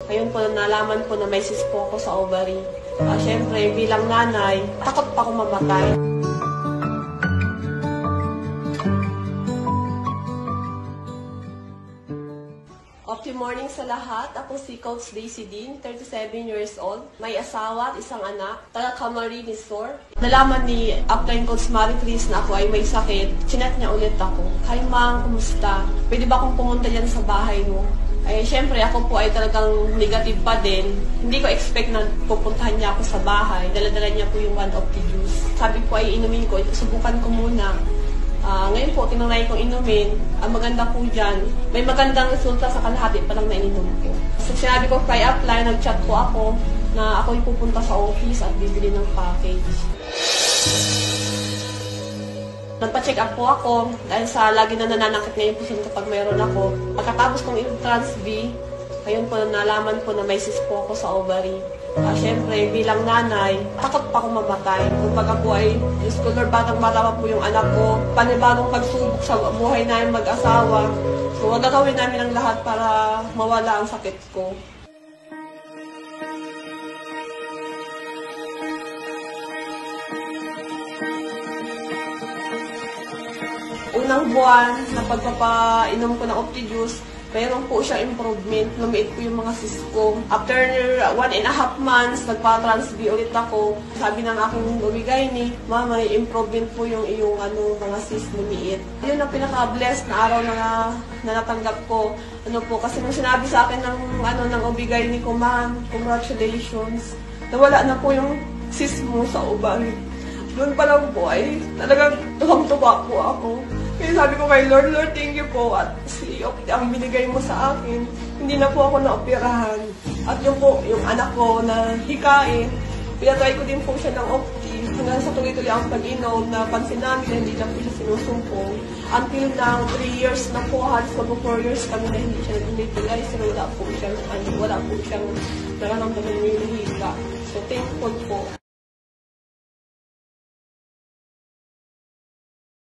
Ngayon po, nalaman ko na may cyst po ako sa ovary. Siyempre, bilang nanay, takot pa ako mamatay. Good morning sa lahat. Ako si Coach Daisy Dean, 37 years old. May asawa at isang anak, taga Camarines Sur. Nalaman ni upline Coach Marie Chris na ako ay may sakit. Chinat niya ulit ako. Hi Mang, kumusta? Pwede ba akong pumunta dyan sa bahay mo? Siyempre, ako po ay talagang negative pa din. Hindi ko expect na pupuntahan niya ako sa bahay. Dala-dala niya po yung one of the juice. Sabi ko ay inumin ko, subukan ko muna. Ngayon po, tinanay kong inumin. Ang maganda po dyan, may magandang resulta sa kalahati pa lang na ininom ko. So, sinabi ko kay upline, nag-chat po ako na ako'y pupunta sa office at bibili ng package. Nagpa-check up po ako dahil sa lagi na nananakit ngayon po siya kapag mayroon ako. Pagkatapos kong i-trans-B, ngayon po nalaman ko na may cyst po ako sa ovary. Siyempre, bilang nanay, takot pa ako mamatay. Kumbaga po ay, Diyos ko Lord, batang-bata pa po yung anak ko. Panibagong pagsubok sa buhay namin mag-asawa. So, gagawin namin ang lahat para mawala ang sakit ko. Unang buwan na pagpapainom ko ng Opti-Juice, mayroon po siya improvement. Lumiit po yung mga cyst ko. After 1.5 months, nagpa-trans-B ulit ako. Sabi ng aking OB-GYN, Ma, may improvement po yung iyong mga cyst lumiit. Yun ang pinaka-blessed na araw na natanggap ko. Kasi nung sinabi sa akin ng OB-GYN ko, Ma'am, congratulations. Nawala na po yung cyst mo sa ovary. Doon pa lang po ay talagang tuwang-tuwa po ako. Kaya sabi ko kay Lord, thank you po. At si Opti ang binigay mo sa akin. Hindi na po ako naoperahan. At yung anak ko na hikain, pinatry ko din po siya ng Opti. Hanggang sa tuloy-tuloy ang pag-inom na pansin namin na hindi na po siya sinusumpong. Until now, 3 years na po, halos mag-4 years kami na hindi siya nag-utilize. Wala po siyang nararamdaman yung hika. So, thankful po.